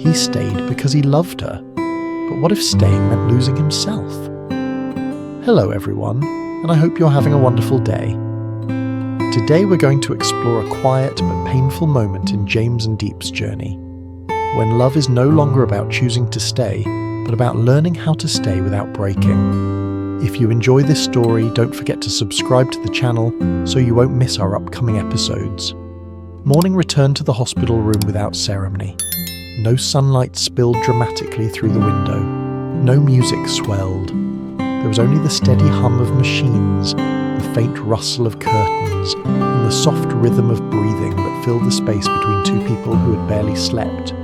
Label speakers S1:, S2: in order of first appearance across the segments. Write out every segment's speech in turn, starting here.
S1: He stayed because he loved her. But what if staying meant losing himself? Hello everyone, and I hope you're having a wonderful day. Today we're going to explore a quiet but painful moment in James and Diep's journey, when love is no longer about choosing to stay, but about learning how to stay without breaking. If you enjoy this story, don't forget to subscribe to the channel so you won't miss our upcoming episodes. Morning returned to the hospital room without ceremony. No sunlight spilled dramatically through the window. No music swelled. There was only the steady hum of machines, the faint rustle of curtains, and the soft rhythm of breathing that filled the space between two people who had barely slept.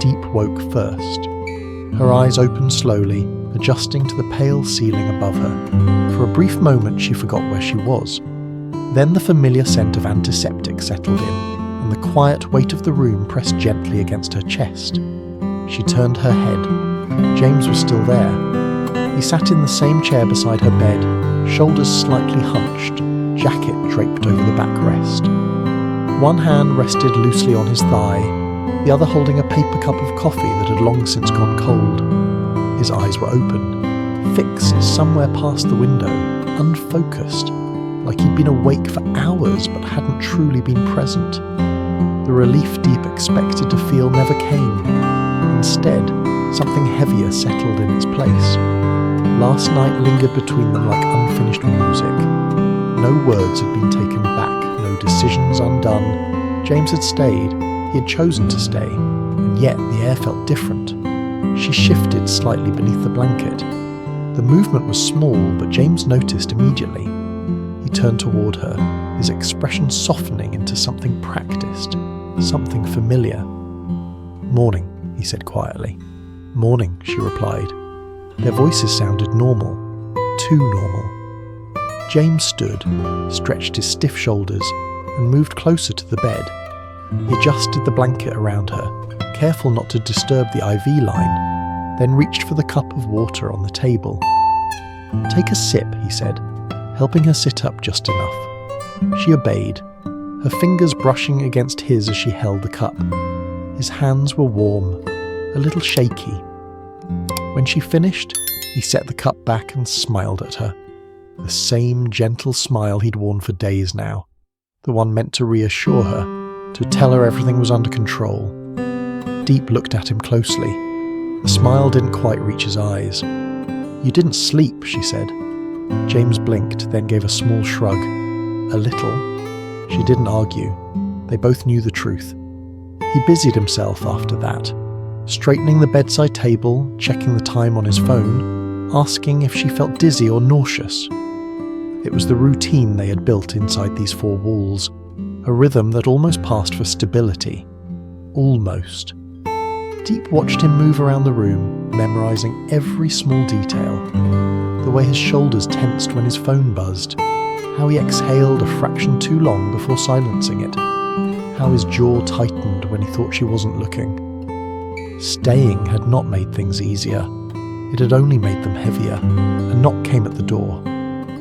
S1: Diep woke first. Her eyes opened slowly, adjusting to the pale ceiling above her. For a brief moment she forgot where she was. Then the familiar scent of antiseptic settled in, and the quiet weight of the room pressed gently against her chest. She turned her head. James was still there. He sat in the same chair beside her bed, shoulders slightly hunched, jacket draped over the backrest. One hand rested loosely on his thigh, the other holding a paper cup of coffee that had long since gone cold. His eyes were open, fixed somewhere past the window, unfocused, like he'd been awake for hours but hadn't truly been present. The relief Diep expected to feel never came. Instead, something heavier settled in its place. Last night lingered between them like unfinished music. No words had been taken back, no decisions undone. James had stayed, he had chosen to stay, and yet the air felt different. She shifted slightly beneath the blanket. The movement was small, but James noticed immediately. He turned toward her, his expression softening into something practiced, something familiar. "Morning," he said quietly. "Morning," she replied. Their voices sounded normal, too normal. James stood, stretched his stiff shoulders, and moved closer to the bed. He adjusted the blanket around her, careful not to disturb the IV line, then reached for the cup of water on the table. "Take a sip," he said, helping her sit up just enough. She obeyed, her fingers brushing against his as she held the cup. His hands were warm, a little shaky. When she finished, he set the cup back and smiled at her. The same gentle smile he'd worn for days now, the one meant to reassure her, to tell her everything was under control. Diep looked at him closely. The smile didn't quite reach his eyes. "You didn't sleep," she said. James blinked, then gave a small shrug. "A little." She didn't argue. They both knew the truth. He busied himself after that, straightening the bedside table, checking the time on his phone, asking if she felt dizzy or nauseous. It was the routine they had built inside these four walls, a rhythm that almost passed for stability. Almost. Diep watched him move around the room, memorizing every small detail. The way his shoulders tensed when his phone buzzed, how he exhaled a fraction too long before silencing it, how his jaw tightened when he thought she wasn't looking. Staying had not made things easier. It had only made them heavier. A knock came at the door.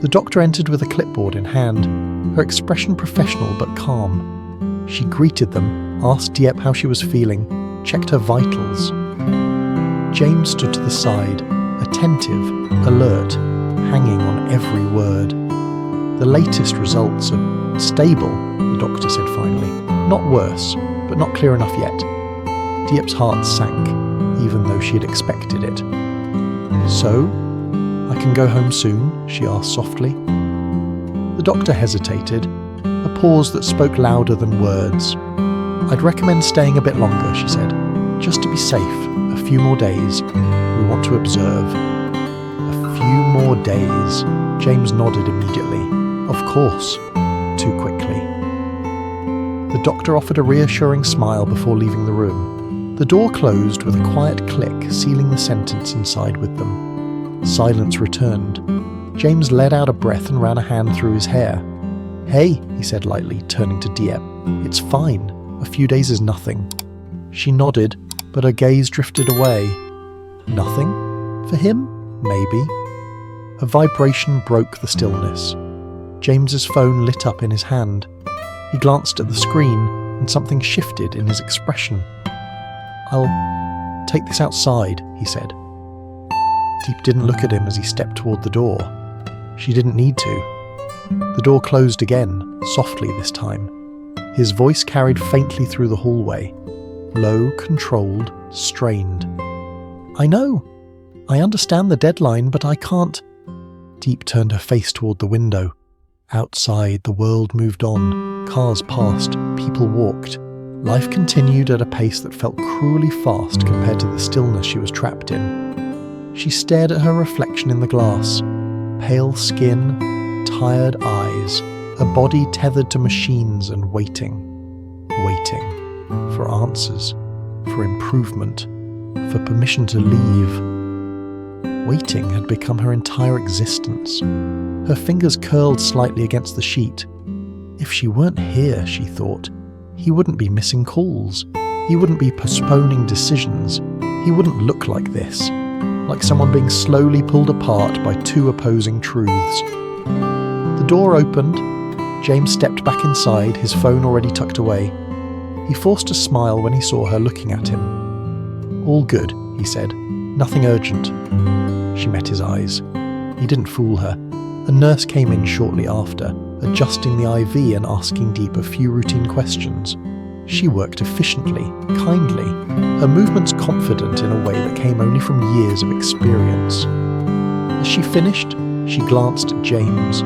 S1: The doctor entered with a clipboard in hand, her expression professional but calm. She greeted them, asked Diep how she was feeling, checked her vitals. James stood to the side, attentive, alert, hanging on every word. "The latest results are stable," the doctor said finally. "Not worse, but not clear enough yet." Diep's heart sank, even though she had expected it. "So, I can go home soon?" she asked softly. The doctor hesitated, a pause that spoke louder than words. "I'd recommend staying a bit longer," she said. "Just to be safe, a few more days. We want to observe." "A few more days?" James nodded immediately. "Of course." Too quickly. The doctor offered a reassuring smile before leaving the room. The door closed with a quiet click, sealing the sentence inside with them. Silence returned. James let out a breath and ran a hand through his hair. "Hey," he said lightly, turning to Diep. "It's fine. A few days is nothing." She nodded, but her gaze drifted away. Nothing? For him? Maybe. A vibration broke the stillness. James's phone lit up in his hand. He glanced at the screen, and something shifted in his expression. take this outside," he said. Diep didn't look at him as he stepped toward the door. She didn't need to. The door closed again, softly this time. His voice carried faintly through the hallway. Low, controlled, strained. "I know. I understand the deadline, but I can't." Diep turned her face toward the window. Outside, the world moved on. Cars passed, people walked. Life continued at a pace that felt cruelly fast compared to the stillness she was trapped in. She stared at her reflection in the glass. Pale skin, tired eyes, a body tethered to machines and waiting. Waiting. For answers. For improvement. For permission to leave. Waiting had become her entire existence. Her fingers curled slightly against the sheet. If she weren't here, she thought, he wouldn't be missing calls. He wouldn't be postponing decisions. He wouldn't look like this, like someone being slowly pulled apart by two opposing truths. The door opened. James stepped back inside, his phone already tucked away. He forced a smile when he saw her looking at him. "All good," he said. "Nothing urgent." She met his eyes. He didn't fool her. A nurse came in shortly after, adjusting the IV and asking Diep a few routine questions. She worked efficiently, kindly, her movements confident in a way that came only from years of experience. As she finished, she glanced at James.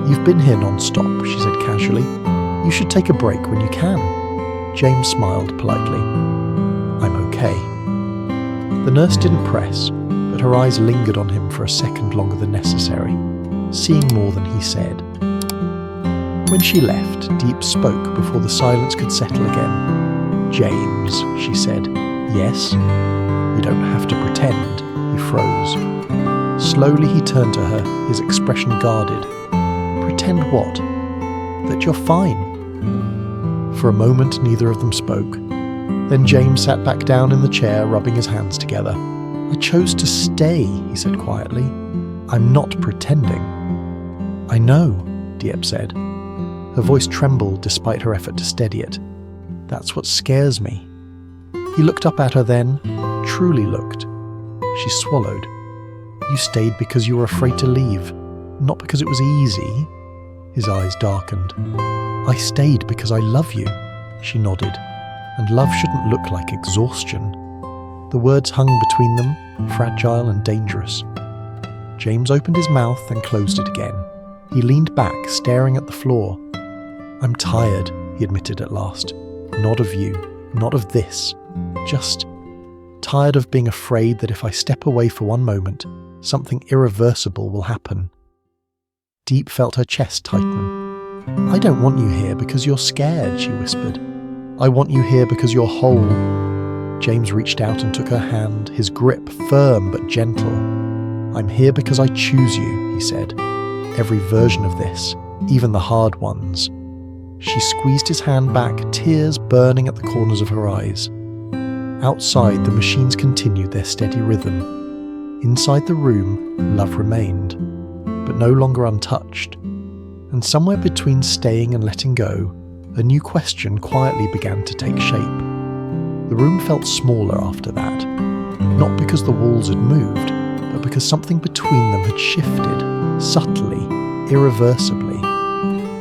S1: "You've been here non-stop," she said casually. "You should take a break when you can." James smiled politely. "I'm okay." The nurse didn't press, but her eyes lingered on him for a second longer than necessary, seeing more than he said. When she left, Diep spoke before the silence could settle again. "James," she said. "Yes?" "You don't have to pretend." He froze. Slowly he turned to her, his expression guarded. "Pretend what?" "That you're fine." For a moment neither of them spoke. Then James sat back down in the chair, rubbing his hands together. "I chose to stay," he said quietly. "I'm not pretending." "I know," Diep said. Her voice trembled despite her effort to steady it. "That's what scares me." He looked up at her then, truly looked. She swallowed. "You stayed because you were afraid to leave, not because it was easy." His eyes darkened. "I stayed because I love you," she nodded. "And love shouldn't look like exhaustion." The words hung between them, fragile and dangerous. James opened his mouth and closed it again. He leaned back, staring at the floor. "I'm tired," he admitted at last. "Not of you, not of this. Just tired of being afraid that if I step away for one moment, something irreversible will happen." Diep felt her chest tighten. "I don't want you here because you're scared," she whispered. "I want you here because you're whole." James reached out and took her hand, his grip firm but gentle. "I'm here because I choose you," he said. "Every version of this, even the hard ones." She squeezed his hand back, tears burning at the corners of her eyes. Outside, the machines continued their steady rhythm. Inside the room, love remained, but no longer untouched. And somewhere between staying and letting go, a new question quietly began to take shape. The room felt smaller after that, not because the walls had moved, but because something between them had shifted, subtly, irreversibly.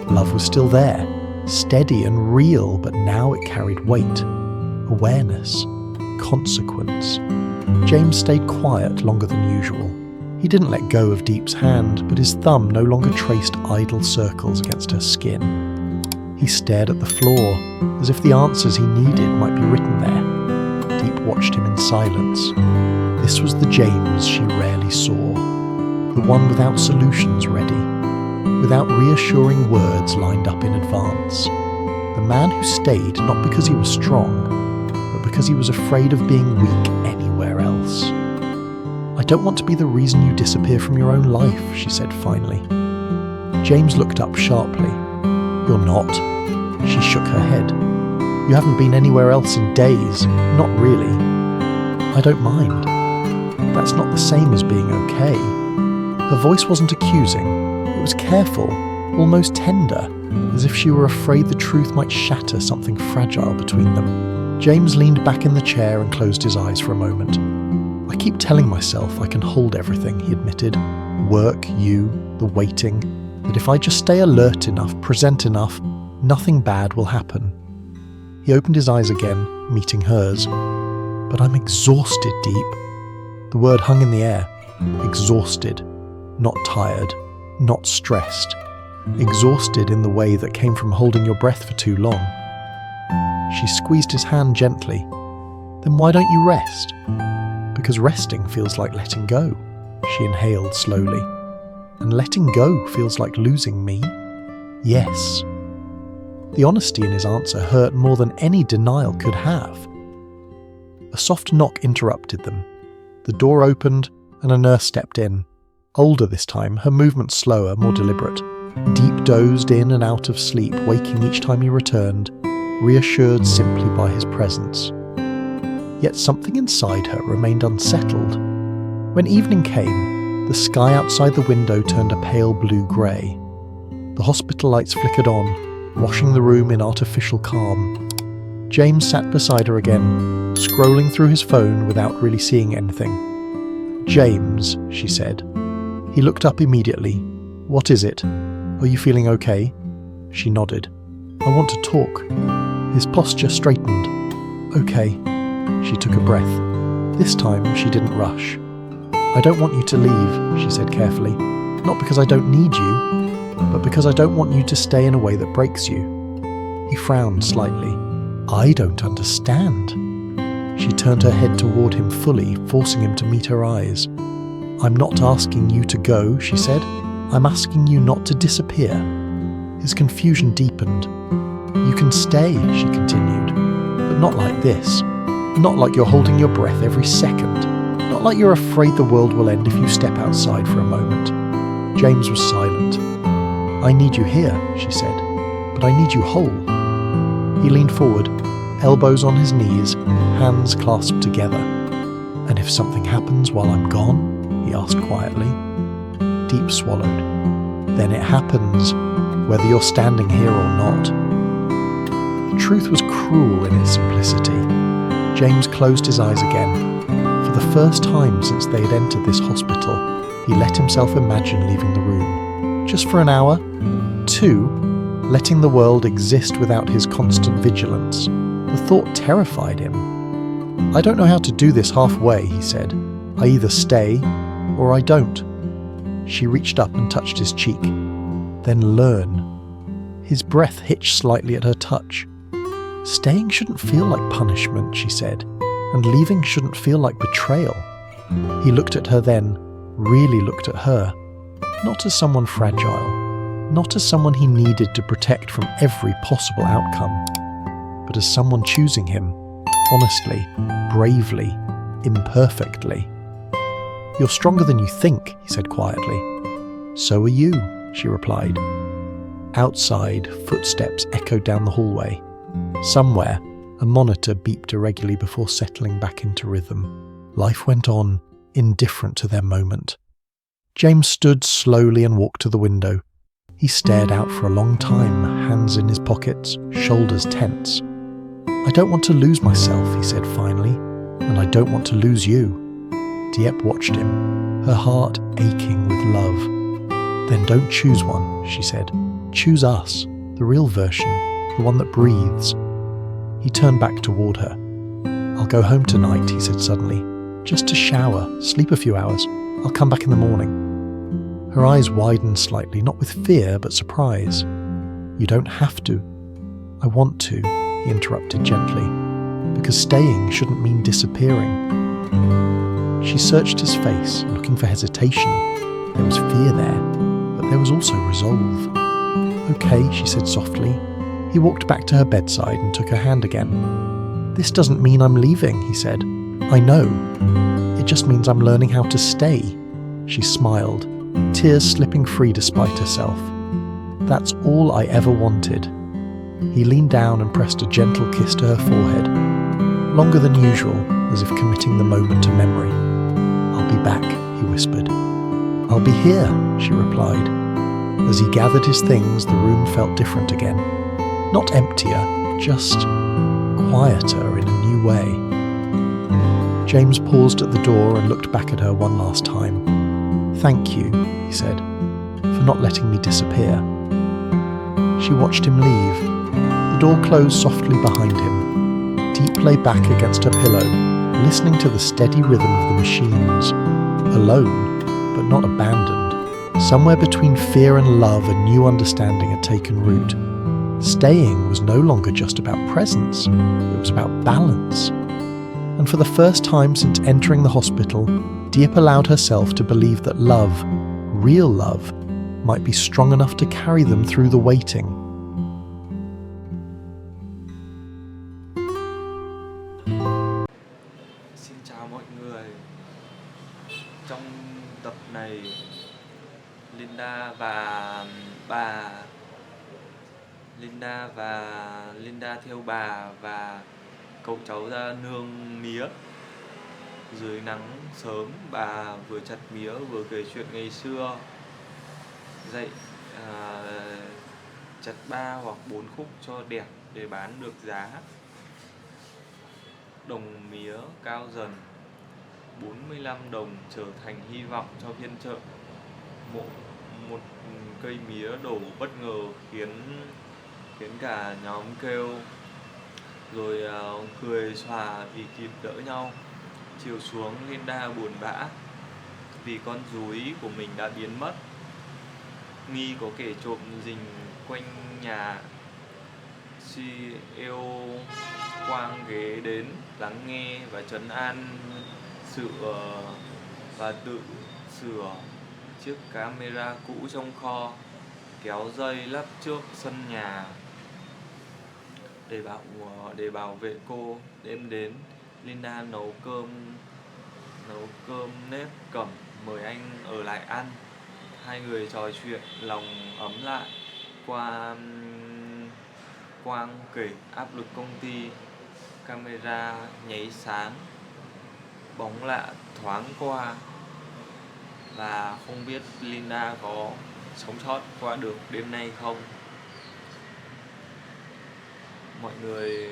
S1: Love was still there, steady and real, but now it carried weight, awareness, consequence. James stayed quiet longer than usual. He didn't let go of Diep's hand, but his thumb no longer traced idle circles against her skin. He stared at the floor, as if the answers he needed might be written there. Diep watched him in silence. This was the James she rarely saw, the one without solutions ready, without reassuring words lined up in advance. The man who stayed not because he was strong, but because he was afraid of being weak anywhere else. "I don't want to be the reason you disappear from your own life," she said finally. James looked up sharply. "You're not." She shook her head. "You haven't been anywhere else in days. Not really." "I don't mind." "That's not the same as being okay." Her voice wasn't accusing. It was careful, almost tender, as if she were afraid the truth might shatter something fragile between them. James leaned back in the chair and closed his eyes for a moment. I keep telling myself I can hold everything, he admitted. Work, you, the waiting. That if I just stay alert enough, present enough, nothing bad will happen. He opened his eyes again, meeting hers. But I'm exhausted, Diep. The word hung in the air. Exhausted. Not tired. Not stressed. Exhausted in the way that came from holding your breath for too long. She squeezed his hand gently. Then why don't you rest? Because resting feels like letting go, she inhaled slowly. And letting go feels like losing me? Yes. The honesty in his answer hurt more than any denial could have. A soft knock interrupted them. The door opened and a nurse stepped in. Older this time, her movements slower, more deliberate. Diep dozed in and out of sleep, waking each time he returned, reassured simply by his presence. Yet something inside her remained unsettled. When evening came, the sky outside the window turned a pale blue-grey. The hospital lights flickered on, washing the room in artificial calm. James sat beside her again, scrolling through his phone without really seeing anything. "James," she said. He looked up immediately. "What is it? Are you feeling okay?" She nodded. "I want to talk." His posture straightened. "Okay." She took a breath. This time she didn't rush. "I don't want you to leave," she said carefully. "Not because I don't need you, but because I don't want you to stay in a way that breaks you." He frowned slightly. "I don't understand." She turned her head toward him fully, forcing him to meet her eyes. "I'm not asking you to go," she said. "I'm asking you not to disappear." His confusion deepened. "You can stay," she continued, "but not like this. Not like you're holding your breath every second. Not like you're afraid the world will end if you step outside for a moment." James was silent. "I need you here," she said, "but I need you whole." He leaned forward, elbows on his knees, hands clasped together. "And if something happens while I'm gone?" he asked quietly. Diep swallowed. "Then it happens, whether you're standing here or not." The truth was cruel in its simplicity. James closed his eyes again. For the first time since they had entered this hospital, he let himself imagine leaving the room. Just for an hour. 2, letting the world exist without his constant vigilance. The thought terrified him. "I don't know how to do this halfway," he said. "I either stay, or I don't." She reached up and touched his cheek. "Then learn." His breath hitched slightly at her touch. "Staying shouldn't feel like punishment," she said, "and leaving shouldn't feel like betrayal." He looked at her then, really looked at her, not as someone fragile, not as someone he needed to protect from every possible outcome, but as someone choosing him, honestly, bravely, imperfectly. "You're stronger than you think," he said quietly. "So are you," she replied. Outside, footsteps echoed down the hallway. Somewhere, a monitor beeped irregularly before settling back into rhythm. Life went on, indifferent to their moment. James stood slowly and walked to the window. He stared out for a long time, hands in his pockets, shoulders tense. "I don't want to lose myself," he said finally, "and I don't want to lose you." Diep watched him, her heart aching with love. "Then don't choose one," she said. "Choose us, the real version, the one that breathes." He turned back toward her. "I'll go home tonight," he said suddenly. "Just to shower, sleep a few hours. I'll come back in the morning." Her eyes widened slightly, not with fear, but surprise. "You don't have to." "I want to," he interrupted gently, "because staying shouldn't mean disappearing." She searched his face, looking for hesitation. There was fear there, but there was also resolve. "Okay," she said softly. He walked back to her bedside and took her hand again. "This doesn't mean I'm leaving," he said. "I know. It just means I'm learning how to stay." She smiled, tears slipping free despite herself. "That's all I ever wanted." He leaned down and pressed a gentle kiss to her forehead, longer than usual, as if committing the moment to memory. "I'll be back," he whispered. "I'll be here," she replied. As he gathered his things, the room felt different again. Not emptier, just quieter in a new way. James paused at the door and looked back at her one last time. "Thank you," he said, "for not letting me disappear." She watched him leave. The door closed softly behind him. Diep lay back against her pillow, listening to the steady rhythm of the machines. Alone, but not abandoned. Somewhere between fear and love, a new understanding had taken root. Staying was no longer just about presence, it was about balance. And for the first time since entering the hospital, Diep allowed herself to believe that love, real love, might be strong enough to carry them through the waiting.
S2: Xin chào mọi người. Trong tập này, Linda theo bà và cậu cháu ra nương mía. Dưới nắng sớm, bà vừa chặt mía vừa kể chuyện ngày xưa. Dậy chặt 3 hoặc 4 khúc cho đẹp để bán được giá. Đồng mía cao dần, 45 đồng trở thành hy vọng cho phiên chợ. Một cây mía đổ bất ngờ khiến cả nhóm kêu, rồi cười xòa vì kịp đỡ nhau. Chiều xuống, Linda buồn bã vì con rúi của mình đã biến mất. Nghi có kẻ trộm rình quanh nhà. CEO quang ghế đến lắng nghe và trấn an và tự sửa chiếc camera cũ trong kho, kéo dây lắp trước sân nhà để bảo vệ cô. Đêm đến, Linda nấu cơm nếp cẩm mời anh ở lại ăn. Hai người trò chuyện lòng ấm lại. Quang kể áp lực công ty, camera nháy sáng, bóng lạ thoáng qua, và không biết Linda có sống sót qua được đêm nay không. Mọi người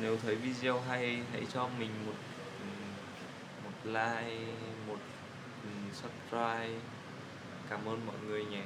S2: nếu thấy video hay, hãy cho mình một like, một subscribe. Cảm ơn mọi người nhé.